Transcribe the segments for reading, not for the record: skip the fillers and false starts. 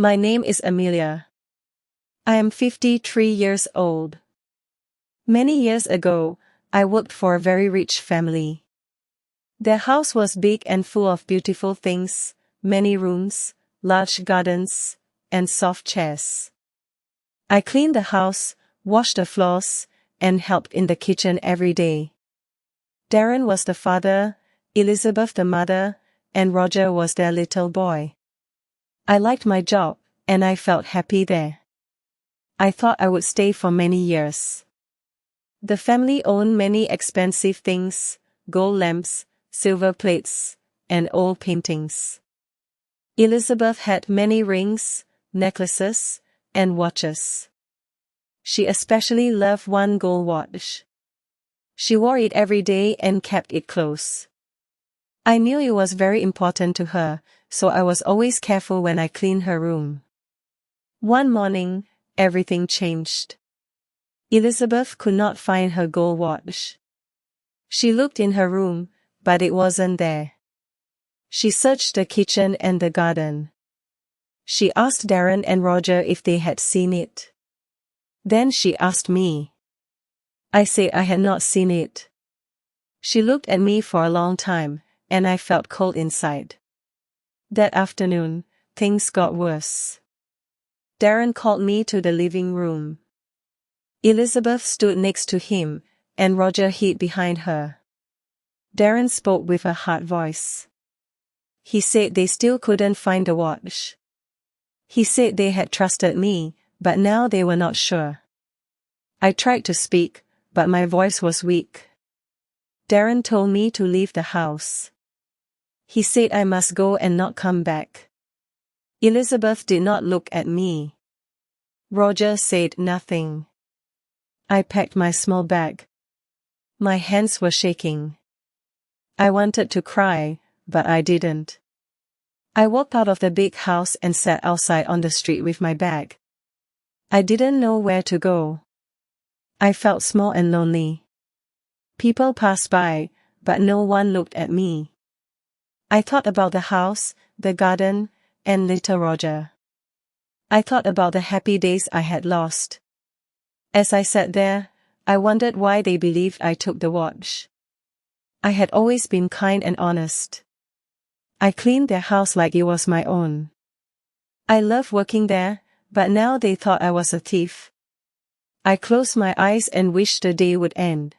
My name is Amelia. I am 53 years old. Many years ago, I worked for a very rich family. Their house was big and full of beautiful things, many rooms, large gardens, and soft chairs. I cleaned the house, washed the floors, and helped in the kitchen every day. Darren was the father, Elizabeth the mother, and Roger was their little boy. I liked my job, and I felt happy there. I thought I would stay for many years. The family owned many expensive things, gold lamps, silver plates, and old paintings. Elizabeth had many rings, necklaces, and watches. She especially loved one gold watch. She wore it every day and kept it close. I knew it was very important to her, so I was always careful when I cleaned her room. One morning, everything changed. Elizabeth could not find her gold watch. She looked in her room, but it wasn't there. She searched the kitchen and the garden. She asked Darren and Roger if they had seen it. Then she asked me. I said I had not seen it. She looked at me for a long time, and I felt cold inside. That afternoon, things got worse. Darren called me to the living room. Elizabeth stood next to him, and Roger hid behind her. Darren spoke with a hard voice. He said they still couldn't find the watch. He said they had trusted me, but now they were not sure. I tried to speak, but my voice was weak. Darren told me to leave the house. He said I must go and not come back. Elizabeth did not look at me. Roger said nothing. I packed my small bag. My hands were shaking. I wanted to cry, but I didn't. I walked out of the big house and sat outside on the street with my bag. I didn't know where to go. I felt small and lonely. People passed by, but no one looked at me. I thought about the house, the garden, and little Roger. I thought about the happy days I had lost. As I sat there, I wondered why they believed I took the watch. I had always been kind and honest. I cleaned their house like it was my own. I loved working there, but now they thought I was a thief. I closed my eyes and wished the day would end.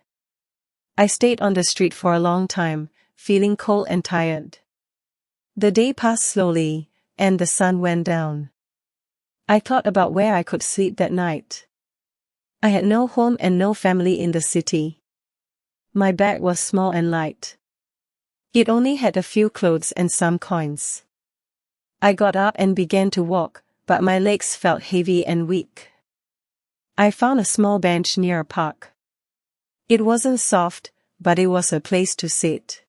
I stayed on the street for a long time, feeling cold and tired. The day passed slowly, and the sun went down. I thought about where I could sleep that night. I had no home and no family in the city. My bag was small and light. It only had a few clothes and some coins. I got up and began to walk, but my legs felt heavy and weak. I found a small bench near a park. It wasn't soft, but it was a place to sit.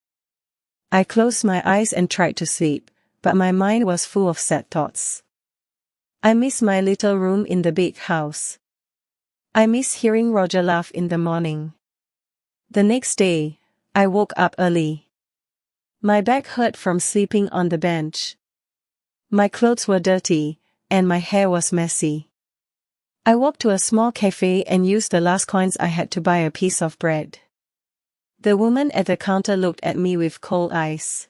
I closed my eyes and tried to sleep, but my mind was full of sad thoughts. I miss my little room in the big house. I miss hearing Roger laugh in the morning. The next day, I woke up early. My back hurt from sleeping on the bench. My clothes were dirty, and my hair was messy. I walked to a small cafe and used the last coins I had to buy a piece of bread. The woman at the counter looked at me with cold eyes.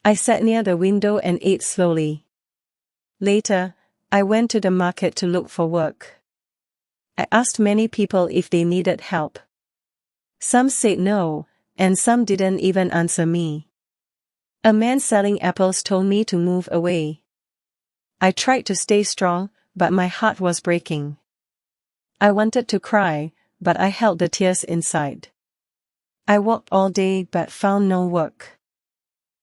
I sat near the window and ate slowly. Later, I went to the market to look for work. I asked many people if they needed help. Some said no, and some didn't even answer me. A man selling apples told me to move away. I tried to stay strong, but my heart was breaking. I wanted to cry, but I held the tears inside. I walked all day but found no work.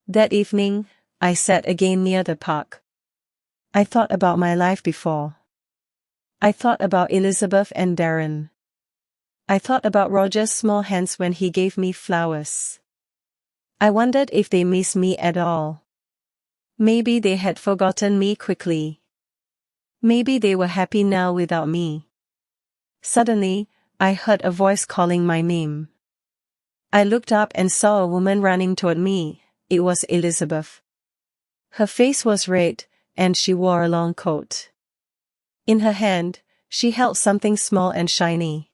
That evening, I sat again near the park. I thought about my life before. I thought about Elizabeth and Darren. I thought about Roger's small hands when he gave me flowers. I wondered if they missed me at all. Maybe they had forgotten me quickly. Maybe they were happy now without me. Suddenly, I heard a voice calling my name. I looked up and saw a woman running toward me. It was Elizabeth. Her face was red, and she wore a long coat. In her hand, she held something small and shiny.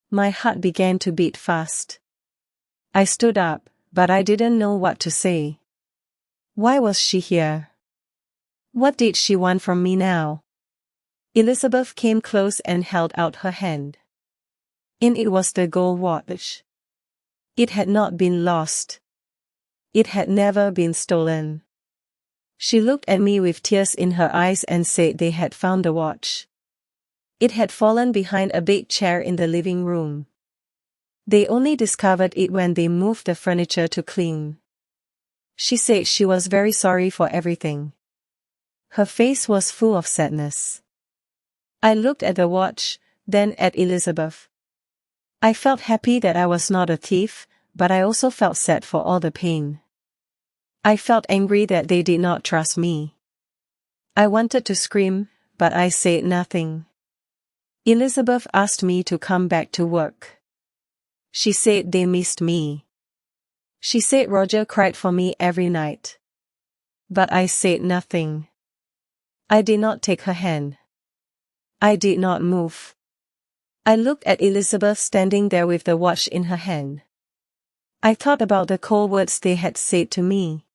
My heart began to beat fast. I stood up, but I didn't know what to say. Why was she here? What did she want from me now? Elizabeth came close and held out her hand. In it was the gold watch. It had not been lost. It had never been stolen. She looked at me with tears in her eyes and said they had found the watch. It had fallen behind a big chair in the living room. They only discovered it when they moved the furniture to clean. She said she was very sorry for everything. Her face was full of sadness. I looked at the watch, then at Elizabeth. I felt happy that I was not a thief, but I also felt sad for all the pain. I felt angry that they did not trust me. I wanted to scream, but I said nothing. Elizabeth asked me to come back to work. She said they missed me. She said Roger cried for me every night. But I said nothing. I did not take her hand. I did not move. I looked at Elizabeth standing there with the watch in her hand. I thought about the cold words they had said to me.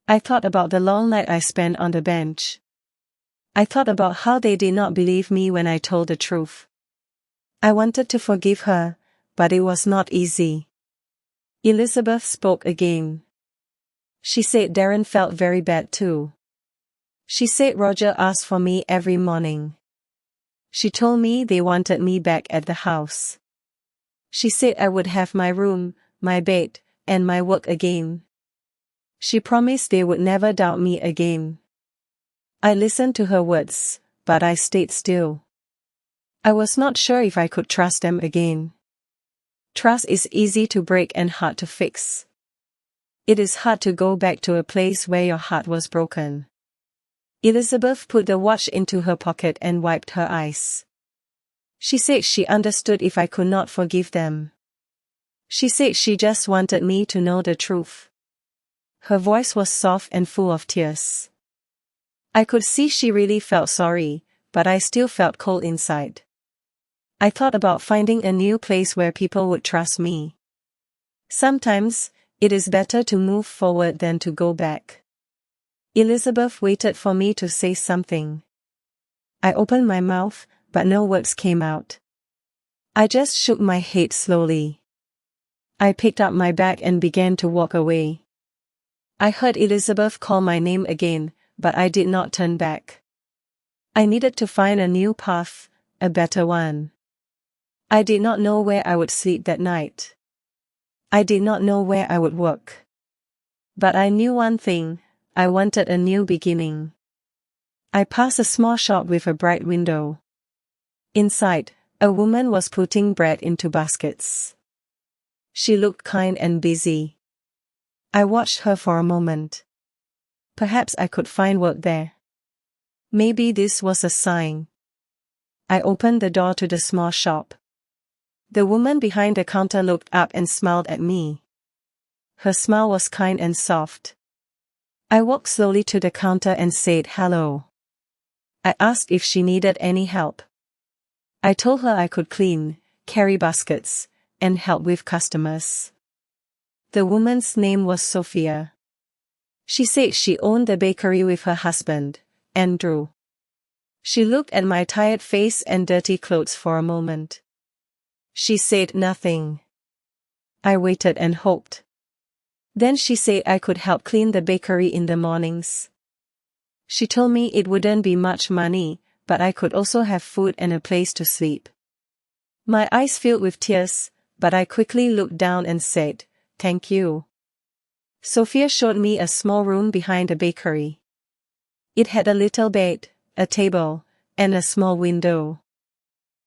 I thought about the long night I spent on the bench. I thought about how they did not believe me when I told the truth. I wanted to forgive her, but it was not easy. Elizabeth spoke again. She said Darren felt very bad too. She said Roger asked for me every morning. She told me they wanted me back at the house. She said I would have my room, my bed, and my work again. She promised they would never doubt me again. I listened to her words, but I stayed still. I was not sure if I could trust them again. Trust is easy to break and hard to fix. It is hard to go back to a place where your heart was broken. Elizabeth put the watch into her pocket and wiped her eyes. She said she understood if I could not forgive them. She said she just wanted me to know the truth. Her voice was soft and full of tears. I could see she really felt sorry, but I still felt cold inside. I thought about finding a new place where people would trust me. Sometimes, it is better to move forward than to go back. Elizabeth waited for me to say something. I opened my mouth, but no words came out. I just shook my head slowly. I picked up my bag and began to walk away. I heard Elizabeth call my name again, but I did not turn back. I needed to find a new path, a better one. I did not know where I would sleep that night. I did not know where I would work. But I knew one thing, I wanted a new beginning. I passed a small shop with a bright window. Inside, a woman was putting bread into baskets. She looked kind and busy. I watched her for a moment. Perhaps I could find work there. Maybe this was a sign. I opened the door to the small shop. The woman behind the counter looked up and smiled at me. Her smile was kind and soft. I walked slowly to the counter and said hello. I asked if she needed any help. I told her I could clean, carry baskets, and help with customers. The woman's name was Sophia. She said she owned the bakery with her husband, Andrew. She looked at my tired face and dirty clothes for a moment. She said nothing. I waited and hoped. Then she said I could help clean the bakery in the mornings. She told me it wouldn't be much money, but I could also have food and a place to sleep. My eyes filled with tears, but I quickly looked down and said, "Thank you." Sophia showed me a small room behind the bakery. It had a little bed, a table, and a small window.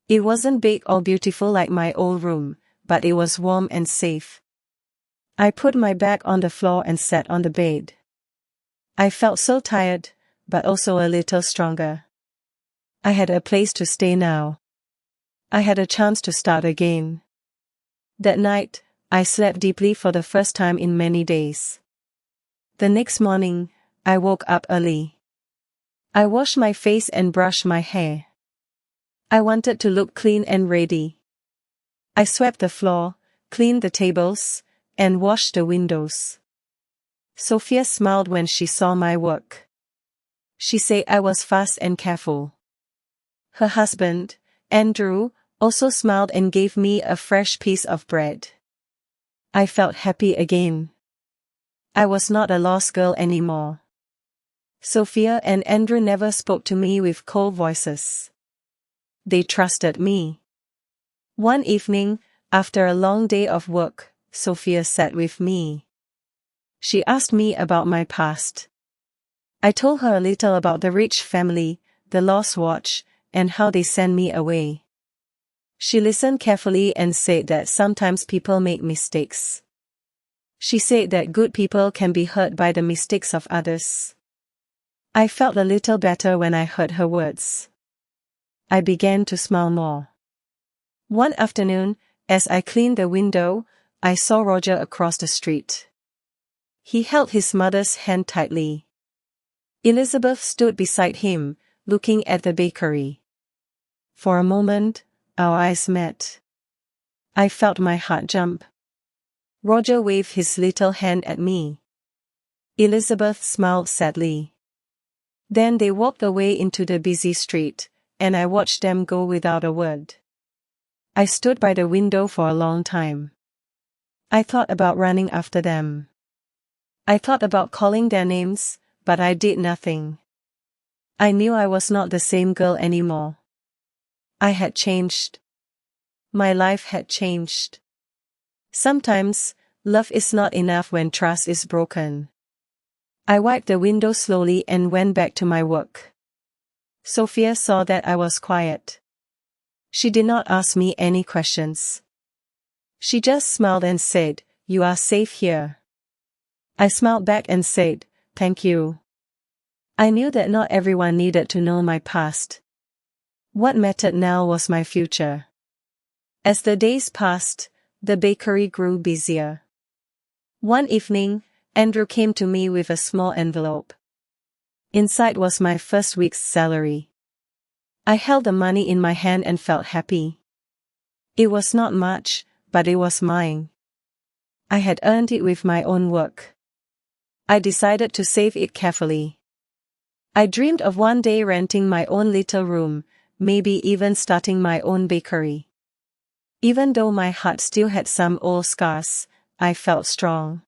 It wasn't big or beautiful like my old room, but it was warm and safe. I put my bag on the floor and sat on the bed. I felt so tired, but also a little stronger. I had a place to stay now. I had a chance to start again. That night, I slept deeply for the first time in many days. The next morning, I woke up early. I washed my face and brushed my hair. I wanted to look clean and ready. I swept the floor, cleaned the tables, and washed the windows. Sophia smiled when she saw my work. She said I was fast and careful. Her husband, Andrew, also smiled and gave me a fresh piece of bread. I felt happy again. I was not a lost girl anymore. Sophia and Andrew never spoke to me with cold voices. They trusted me. One evening, after a long day of work, Sophia sat with me. She asked me about my past. I told her a little about the rich family, the lost watch, and how they sent me away. She listened carefully and said that sometimes people make mistakes. She said that good people can be hurt by the mistakes of others. I felt a little better when I heard her words. I began to smile more. One afternoon, as I cleaned the window, I saw Roger across the street. He held his mother's hand tightly. Elizabeth stood beside him, looking at the bakery. For a moment, our eyes met. I felt my heart jump. Roger waved his little hand at me. Elizabeth smiled sadly. Then they walked away into the busy street, and I watched them go without a word. I stood by the window for a long time. I thought about running after them. I thought about calling their names, but I did nothing. I knew I was not the same girl anymore. I had changed. My life had changed. Sometimes, love is not enough when trust is broken. I wiped the window slowly and went back to my work. Sophia saw that I was quiet. She did not ask me any questions. She just smiled and said, "You are safe here." I smiled back and said, "Thank you." I knew that not everyone needed to know my past. What mattered now was my future. As the days passed, the bakery grew busier. One evening, Andrew came to me with a small envelope. Inside was my first week's salary. I held the money in my hand and felt happy. It was not much, but it was mine. I had earned it with my own work. I decided to save it carefully. I dreamed of one day renting my own little room, maybe even starting my own bakery. Even though my heart still had some old scars, I felt strong.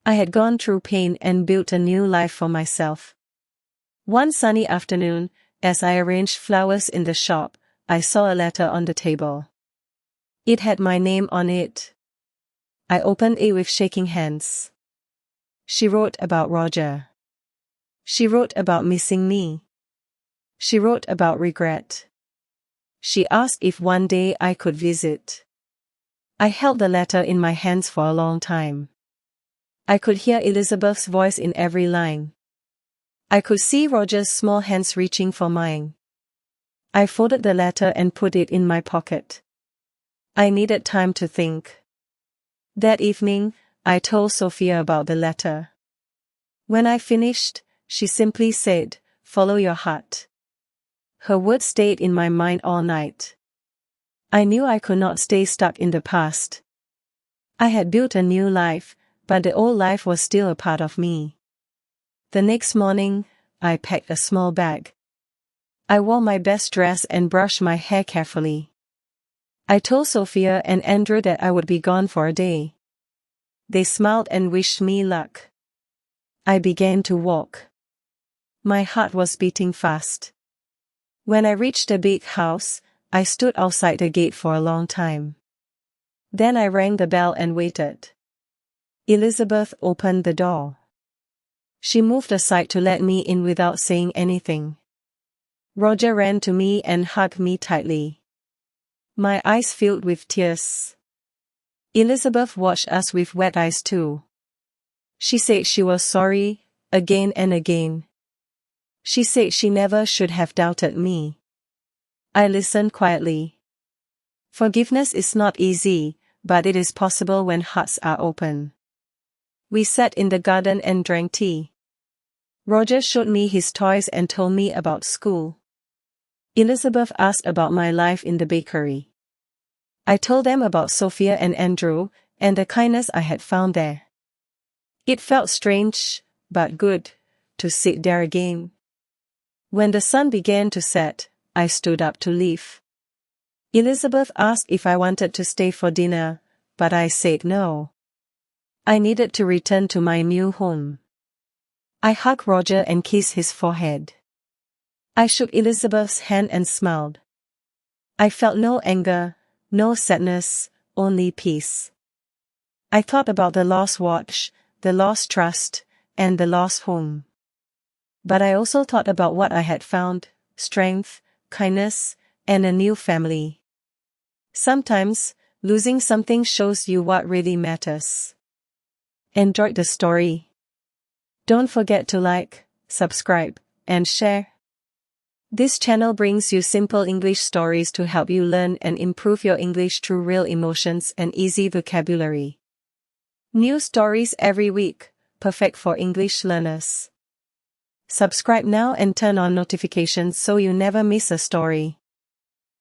I had gone through pain and built a new life for myself. One sunny afternoon, as I arranged flowers in the shop, I saw a letter on the table. It had my name on it. I opened it with shaking hands. She wrote about Roger. She wrote about missing me. She wrote about regret. She asked if one day I could visit. I held the letter in my hands for a long time. I could hear Elizabeth's voice in every line. I could see Roger's small hands reaching for mine. I folded the letter and put it in my pocket. I needed time to think. That evening, I told Sophia about the letter. When I finished, she simply said, "Follow your heart." Her words stayed in my mind all night. I knew I could not stay stuck in the past. I had built a new life, but the old life was still a part of me. The next morning, I packed a small bag. I wore my best dress and brushed my hair carefully. I told Sophia and Andrew that I would be gone for a day. They smiled and wished me luck. I began to walk. My heart was beating fast. When I reached the big house, I stood outside the gate for a long time. Then I rang the bell and waited. Elizabeth opened the door. She moved aside to let me in without saying anything. Roger ran to me and hugged me tightly. My eyes filled with tears. Elizabeth watched us with wet eyes too. She said she was sorry, again and again. She said she never should have doubted me. I listened quietly. Forgiveness is not easy, but it is possible when hearts are open. We sat in the garden and drank tea. Roger showed me his toys and told me about school. Elizabeth asked about my life in the bakery. I told them about Sophia and Andrew, and the kindness I had found there. It felt strange, but good, to sit there again. When the sun began to set, I stood up to leave. Elizabeth asked if I wanted to stay for dinner, but I said no. I needed to return to my new home. I hugged Roger and kissed his forehead. I shook Elizabeth's hand and smiled. I felt no anger, no sadness, only peace. I thought about the lost watch, the lost trust, and the lost home. But I also thought about what I had found: strength, kindness, and a new family. Sometimes, losing something shows you what really matters. Enjoyed the story? Don't forget to like, subscribe, and share. This channel brings you simple English stories to help you learn and improve your English through real emotions and easy vocabulary. New stories every week, perfect for English learners. Subscribe now and turn on notifications so you never miss a story.